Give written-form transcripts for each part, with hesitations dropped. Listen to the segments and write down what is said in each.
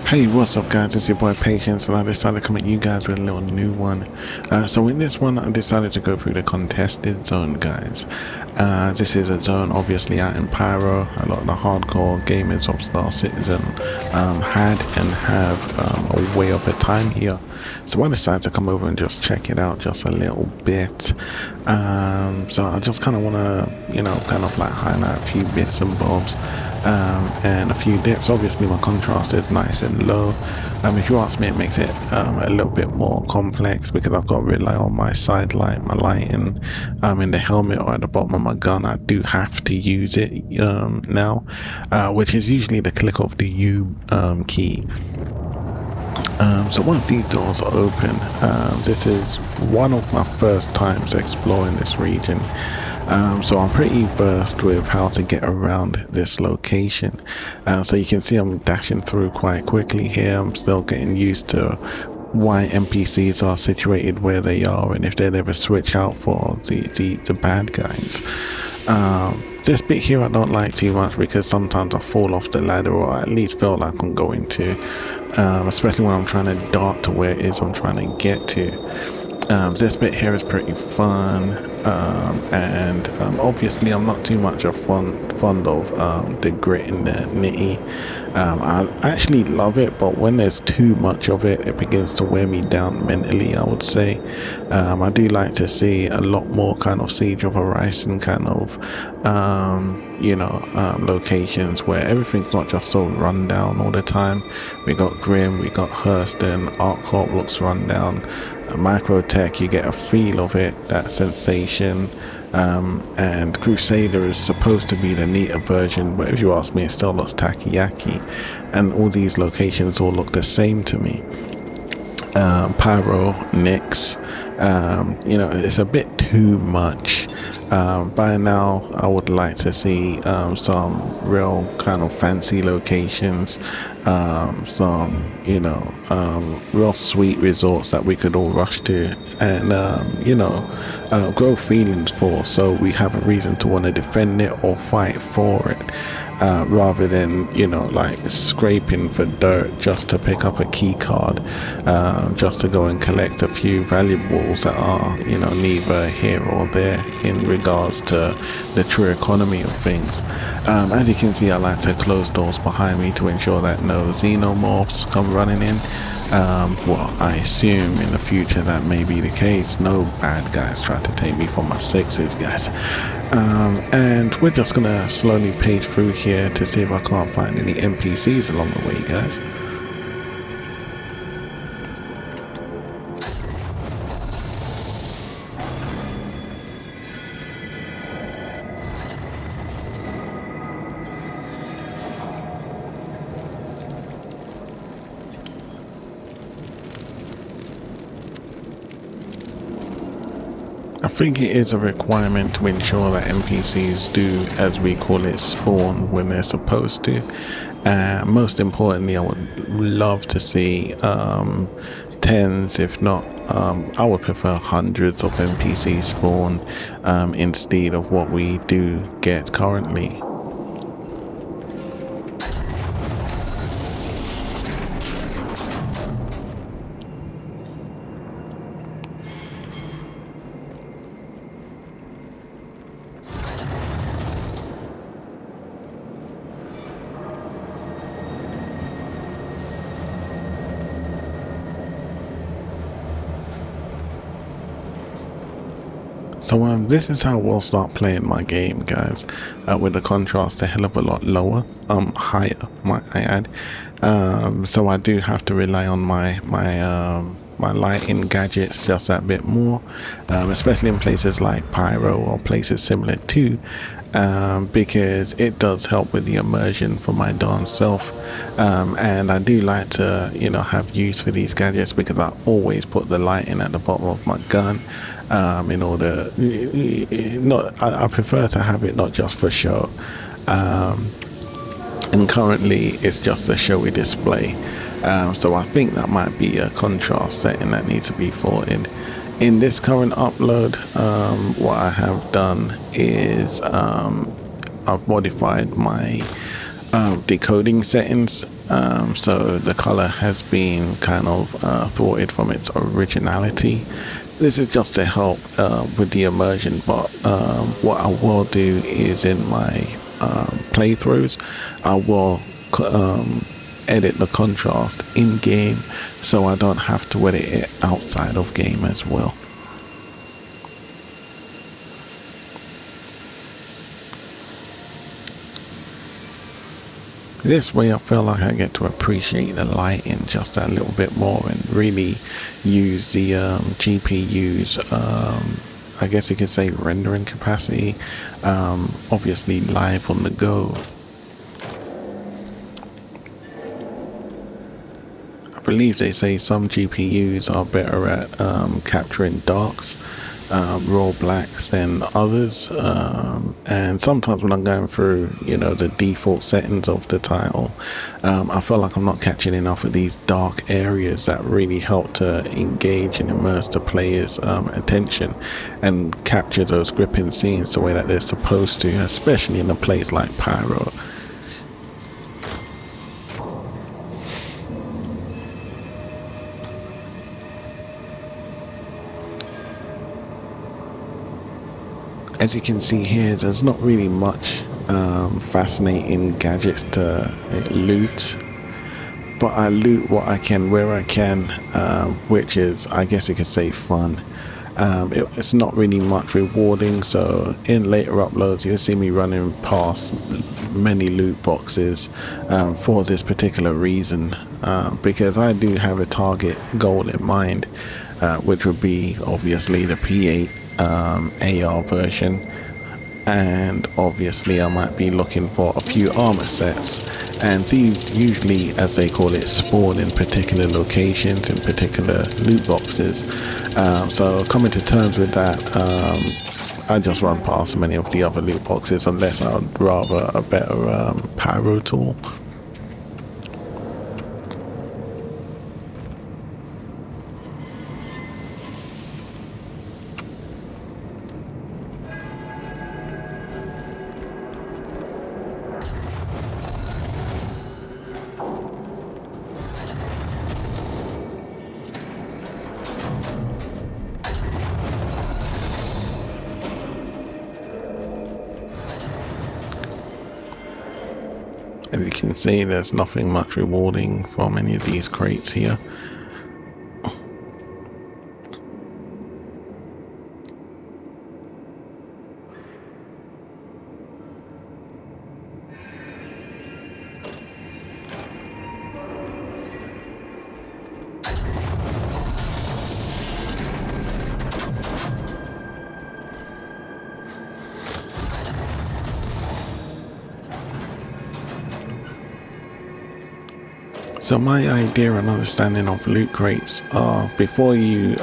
Hey, what's up guys, it's your boy Patience and I decided to come at you guys with a little new one. So in this one I decided to go through the contested zone, guys. This is a zone obviously out in Pyro. A lot of the hardcore gamers of Star Citizen had and have a way of a time here. So I decided to come over and just check it out just a little bit. So I just kind of want to, kind of like highlight a few bits and bobs. And a few dips. Obviously my contrast is nice and low. If you ask me, it makes it a little bit more complex because I've got to rely on my side light, my lighting in the helmet or at the bottom of my gun. I do have to use it now, which is usually the click of the U key. So once these doors are open, this is one of my first times exploring this region. So I'm pretty versed with how to get around this location. So you can see I'm dashing through quite quickly here. I'm still getting used to why NPCs are situated where they are and if they'd ever switch out for the bad guys. This bit here I don't like too much because sometimes I fall off the ladder, or at least feel like I'm going to, especially when I'm trying to dart to where it is I'm trying to get to. This bit here is pretty fun, and obviously I'm not too much fond of the grit and the nitty. I actually love it, but when there's too much of it, it begins to wear me down mentally, I would say. I do like to see a lot more kind of Siege of Horizon kind of locations where everything's not just so run down all the time. We got Grim, we got Hurston, Arc Corp looks run down. Microtech, you get a feel of it, that sensation. And Crusader is supposed to be the neater version, but if you ask me, it still looks takoyaki, and all these locations all look the same to me. Pyro, Nyx, it's a bit too much. By now I would like to see some real kind of fancy locations, some real sweet resorts that we could all rush to and grow feelings for, so we have a reason to want to defend it or fight for it, rather than like scraping for dirt just to pick up a key card, just to go and collect a few valuables that are neither here or there in regards to the true economy of things. As you can see, I like to close doors behind me to ensure that no xenomorphs come running in. Well, I assume in the future that may be the case. No bad guys try to take me for my sixes, guys. And we're just gonna slowly pace through here to see if I can't find any NPCs along the way, guys. I think it is a requirement to ensure that NPCs do, as we call it, spawn when they're supposed to. Most importantly, I would love to see tens, if not, I would prefer hundreds of NPCs spawn instead of what we do get currently. So this is how we'll start playing my game, guys, with the contrast a hell of a lot lower, higher, might I add. So I do have to rely on my lighting gadgets just that bit more, especially in places like Pyro or places similar to, because it does help with the immersion for my darn self. And I do like to have use for these gadgets because I always put the lighting at the bottom of my gun, in order I prefer to have it not just for show, and currently it's just a showy display. So I think that might be a contrast setting that needs to be forwarded. In this current upload, what I have done is I've modified my decoding settings, so the color has been kind of thwarted from its originality. This is just to help with the immersion, but what I will do is in my playthroughs I will edit the contrast in game, so I don't have to edit it outside of game as well. This way I feel like I get to appreciate the lighting just a little bit more and really use the GPU's I guess you could say rendering capacity, obviously live on the go. I believe they say some GPUs are better at capturing darks, raw blacks than others, and sometimes when I'm going through, you know, the default settings of the title, I feel like I'm not catching enough of these dark areas that really help to engage and immerse the player's attention and capture those gripping scenes the way that they're supposed to, especially in a place like Pyro. As you can see here, there's not really much fascinating gadgets to loot, but I loot what I can where I can, which is, I guess you could say, fun. It's not really much rewarding, so in later uploads you'll see me running past many loot boxes for this particular reason, because I do have a target goal in mind, which would be obviously the P8 AR version, and obviously I might be looking for a few armor sets, and these usually, as they call it, spawn in particular locations, in particular loot boxes. So coming to terms with that, I just run past many of the other loot boxes unless I'd rather a better pyro tool. As you can see, there's nothing much rewarding from any of these crates here. So my idea and understanding of loot crates are, before you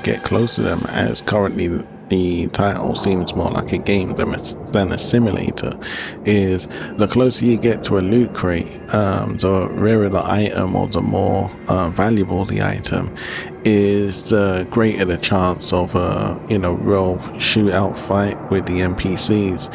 get close to them, as currently the title seems more like a game than a simulator, is the closer you get to a loot crate, the rarer the item or the more valuable the item is, the greater the chance of a real shootout fight with the NPCs,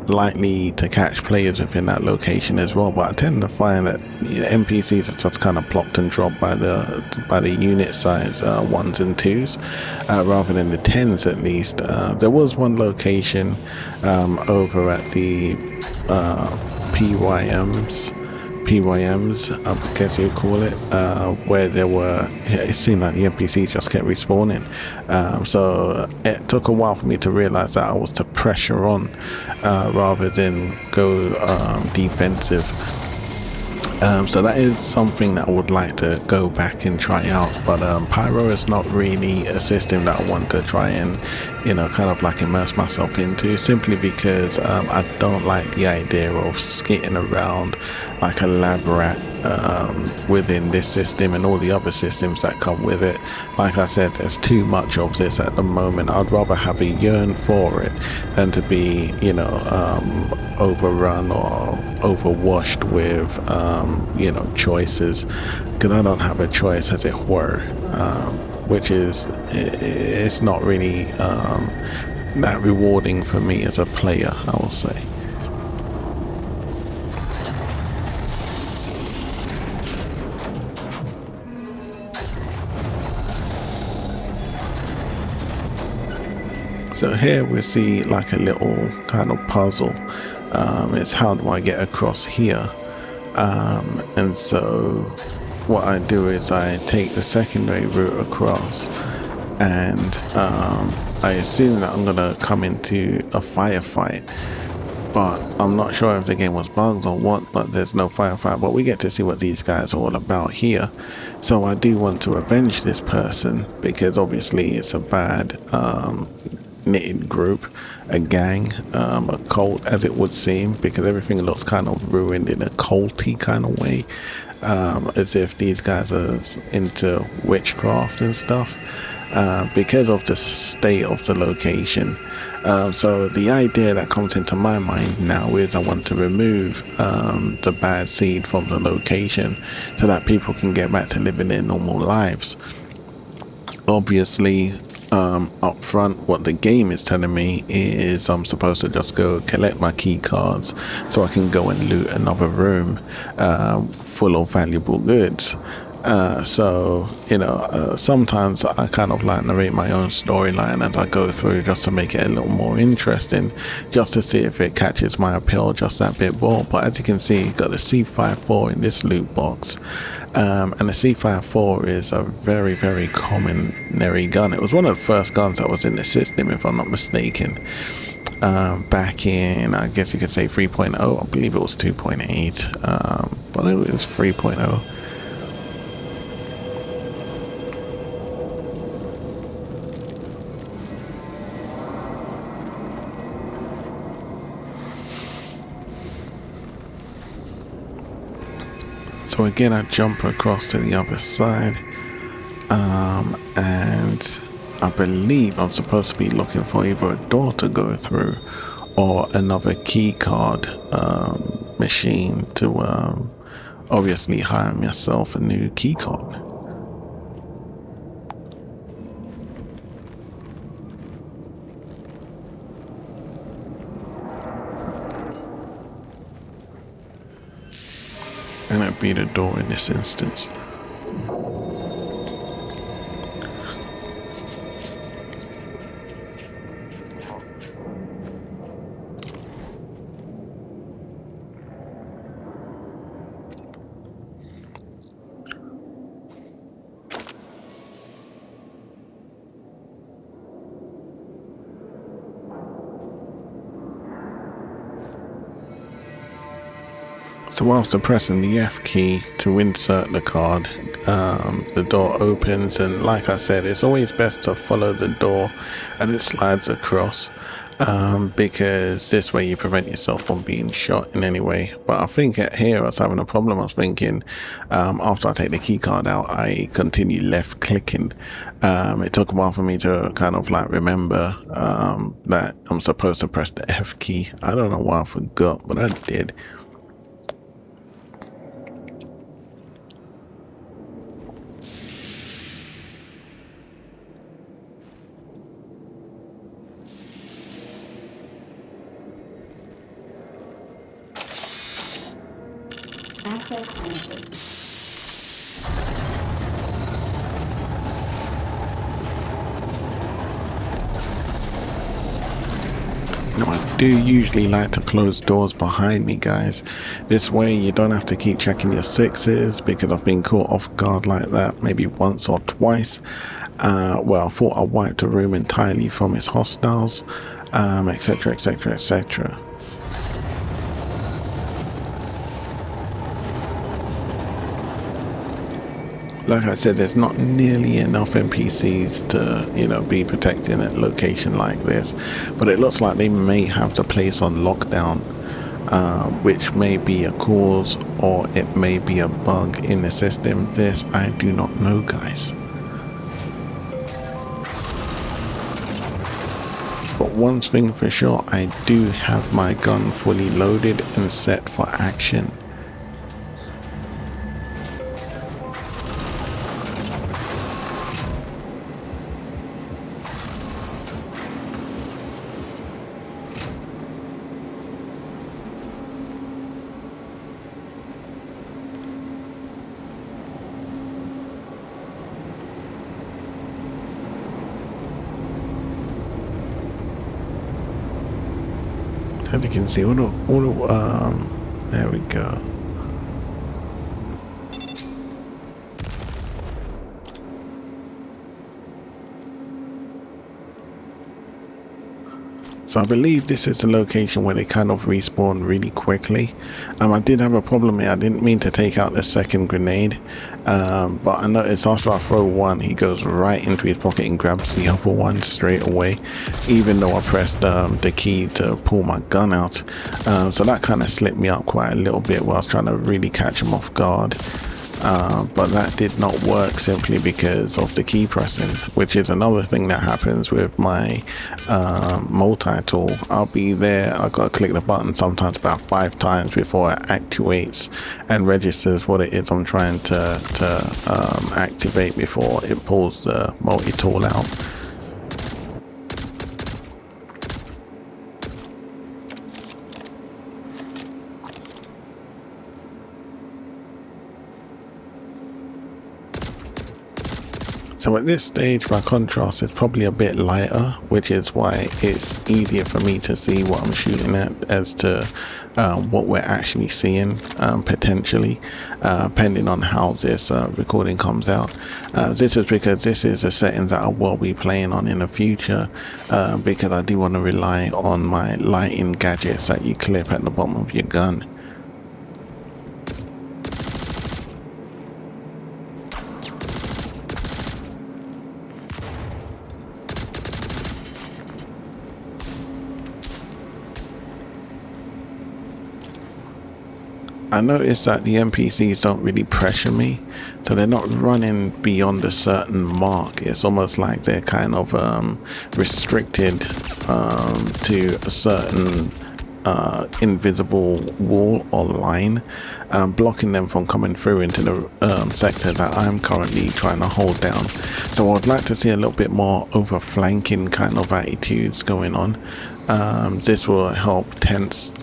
likely to catch players within that location as well. But I tend to find that NPCs are just kind of plopped and dropped by the unit size ones and twos, rather than the tens at least. There was one location over at the PYMs, I guess you call it, where it seemed like the NPCs just kept respawning. So it took a while for me to realize that I was to pressure on rather than go defensive. So that is something that I would like to go back and try out, but Pyro is not really a system that I want to try and kind of like immerse myself into, simply because I don't like the idea of skating around like a lab rat within this system and all the other systems that come with it. Like I said, there's too much of this at the moment. I'd rather have a yearn for it than to be overrun or overwashed with choices, because I don't have a choice, as it were, which is, it's not really that rewarding for me as a player, I will say. So here we see like a little kind of puzzle. It's how do I get across here? And so what I do is I take the secondary route across, and I assume that I'm gonna come into a firefight, but I'm not sure if the game was bugged or what, but there's no firefight. But we get to see what these guys are all about here. So I do want to avenge this person, because obviously it's a bad knitted group, a gang, a cult as it would seem, because everything looks kind of ruined in a culty kind of way, as if these guys are into witchcraft and stuff, because of the state of the location. So the idea that comes into my mind now is I want to remove the bad seed from the location so that people can get back to living their normal lives. Obviously, up front, what the game is telling me is I'm supposed to just go collect my key cards so I can go and loot another room full of valuable goods. So, you know, sometimes I kind of like narrate my own storyline as I go through, just to make it a little more interesting, just to see if it catches my appeal just that bit more. But as you can see, you've got the C54 in this loot box. And the C54 is a very, very commonary gun. It was one of the first guns that was in the system, if I'm not mistaken. Back in, I guess you could say 3.0. I believe it was 2.8, but it was 3.0. So again, I jump across to the other side, and I believe I'm supposed to be looking for either a door to go through or another key card machine to obviously hire myself a new key card. And it'd be the door in this instance. So after pressing the F key to insert the card, the door opens, and like I said, it's always best to follow the door as it slides across, because this way you prevent yourself from being shot in any way. But I think here I was having a problem. I was thinking, after I take the key card out, I continue left clicking. It took a while for me to kind of like remember that I'm supposed to press the F key. I don't know why I forgot, but I did. Access granted. Now, I do usually like to close doors behind me, guys. This way you don't have to keep checking your sixes, because I've been caught off guard like that maybe once or twice. Well, I thought I wiped a room entirely from its hostiles, etc, etc, etc. Like I said, there's not nearly enough NPCs to, you know, be protecting a location like this. But it looks like they may have the place on lockdown, which may be a cause, or it may be a bug in the system. This I do not know, guys. But one thing for sure, I do have my gun fully loaded and set for action. As you can see, there we go. So I believe this is the location where they kind of respawn really quickly. I did have a problem here. I didn't mean to take out the second grenade, but I noticed after I throw one, he goes right into his pocket and grabs the other one straight away, even though I pressed the key to pull my gun out. So that kind of slipped me up quite a little bit while I was trying to really catch him off guard. But that did not work simply because of the key pressing, which is another thing that happens with my multi-tool. I'll be there, I've got to click the button sometimes about 5 times before it activates and registers what it is I'm trying to activate before it pulls the multi-tool out. So at this stage, my contrast is probably a bit lighter, which is why it's easier for me to see what I'm shooting at as to what we're actually seeing potentially, depending on how this recording comes out. This is because this is the settings that I will be playing on in the future, because I do want to rely on my lighting gadgets that you clip at the bottom of your gun. I noticed that the NPCs don't really pressure me, so they're not running beyond a certain mark. It's almost like they're kind of restricted to a certain invisible wall or line, blocking them from coming through into the sector that I'm currently trying to hold down. So I would like to see a little bit more overflanking kind of attitudes going on. This will help intensify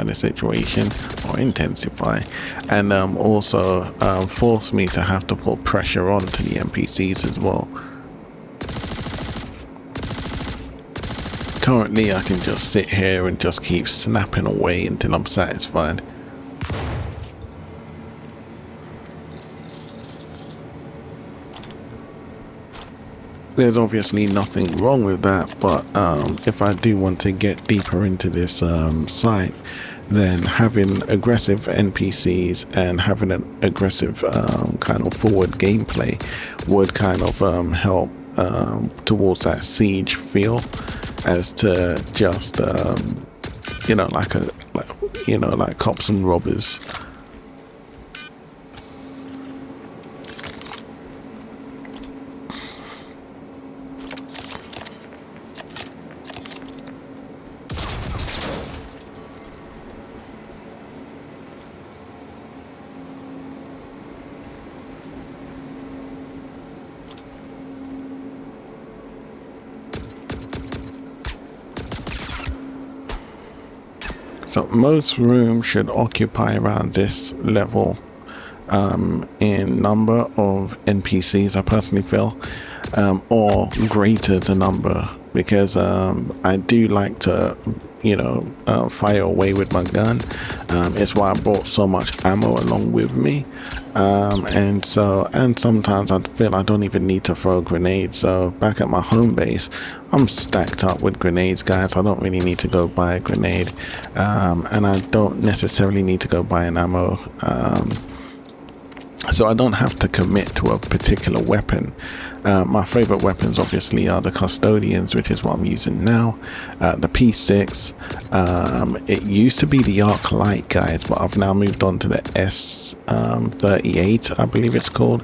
the situation, or intensify, and also force me to have to put pressure on to the NPCs as well. Currently I can just sit here and just keep snapping away until I'm satisfied. There's obviously nothing wrong with that, but if I do want to get deeper into this site, then having aggressive NPCs and having an aggressive kind of forward gameplay would kind of help towards that siege feel, as to just like cops and robbers. So most rooms should occupy around this level in number of NPCs, I personally feel, or greater the number, because I do like to fire away with my gun. It's why I brought so much ammo along with me, and sometimes I feel I don't even need to throw grenades. So back at my home base, I'm stacked up with grenades, guys. I don't really need to go buy a grenade, and I don't necessarily need to go buy an ammo, so I don't have to commit to a particular weapon. My favorite weapons obviously are the custodians, which is what I'm using now, the P6. It used to be the arc light, guys, but I've now moved on to the S38, I believe it's called.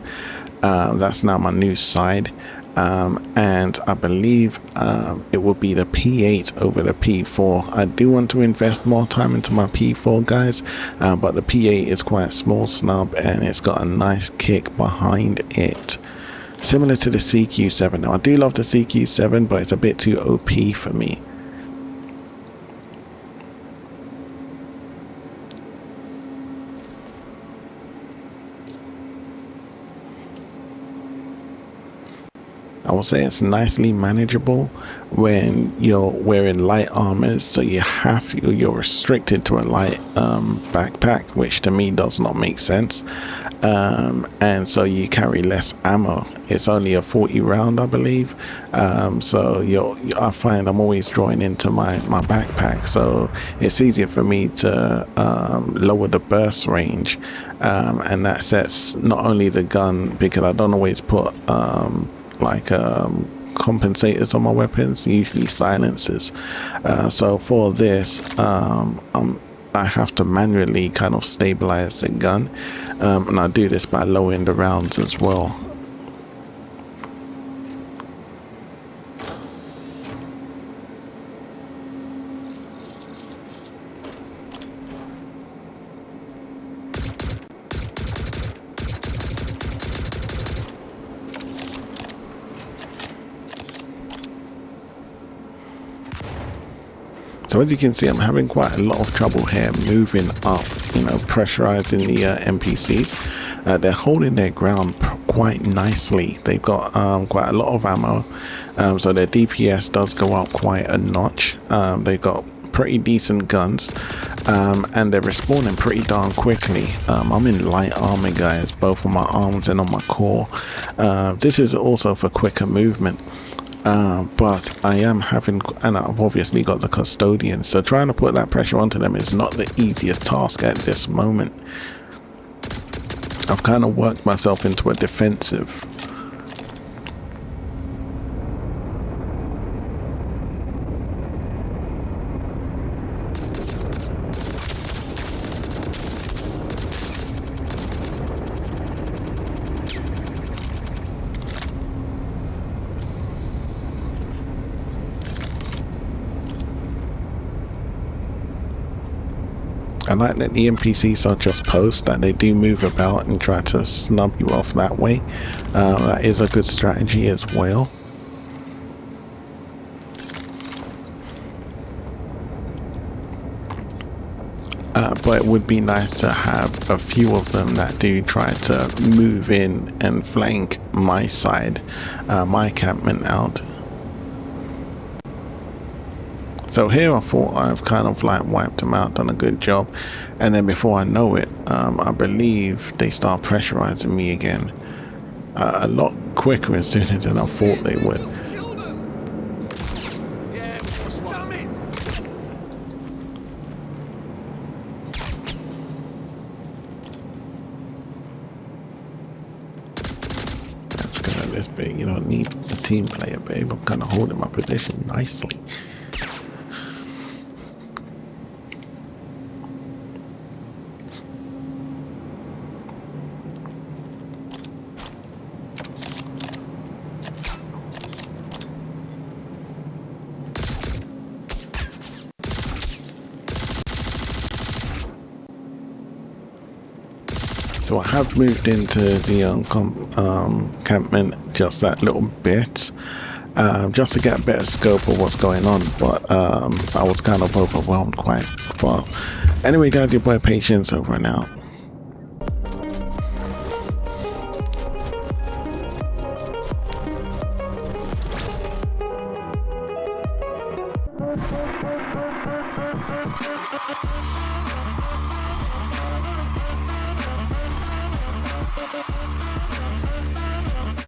That's now my new side, and I believe it will be the P8 over the P4. I do want to invest more time into my P4, guys, but the P8 is quite a small snub and it's got a nice kick behind it, similar to the CQ7. Now I do love the CQ7, but it's a bit too OP for me. I will say it's nicely manageable when you're wearing light armors, so you're restricted to a light backpack, which to me does not make sense. And so you carry less ammo. It's only a 40 round, I believe. So I find I'm always drawing into my backpack, so it's easier for me to lower the burst range, and that sets not only the gun, because I don't always put compensators on my weapons, usually silencers. So for this, I have to manually kind of stabilize the gun, and I do this by lowering the rounds as well. So as you can see, I'm having quite a lot of trouble here moving up, pressurizing the NPCs. They're holding their ground quite nicely. They've got quite a lot of ammo, so their DPS does go up quite a notch. They've got pretty decent guns, and they're respawning pretty darn quickly. I'm in light armor, guys, both on my arms and on my core. This is also for quicker movement. But I am having, and I've obviously got the custodians, so trying to put that pressure onto them is not the easiest task at this moment. I've kind of worked myself into a defensive. I like that the NPCs are just posts, that they do move about and try to snub you off that way. That is a good strategy as well. But it would be nice to have a few of them that do try to move in and flank my side, my encampment out. So here I thought I've kind of like wiped them out, done a good job, and then before I know it, I believe they start pressurizing me again a lot quicker and sooner than I thought they would. That's good at this bit. You don't need a team player, babe. I'm kind of holding my position nicely. So I have moved into the encampment just that little bit, just to get a better scope of what's going on, but I was kind of overwhelmed quite far. Anyway guys, your boy Patience over and out.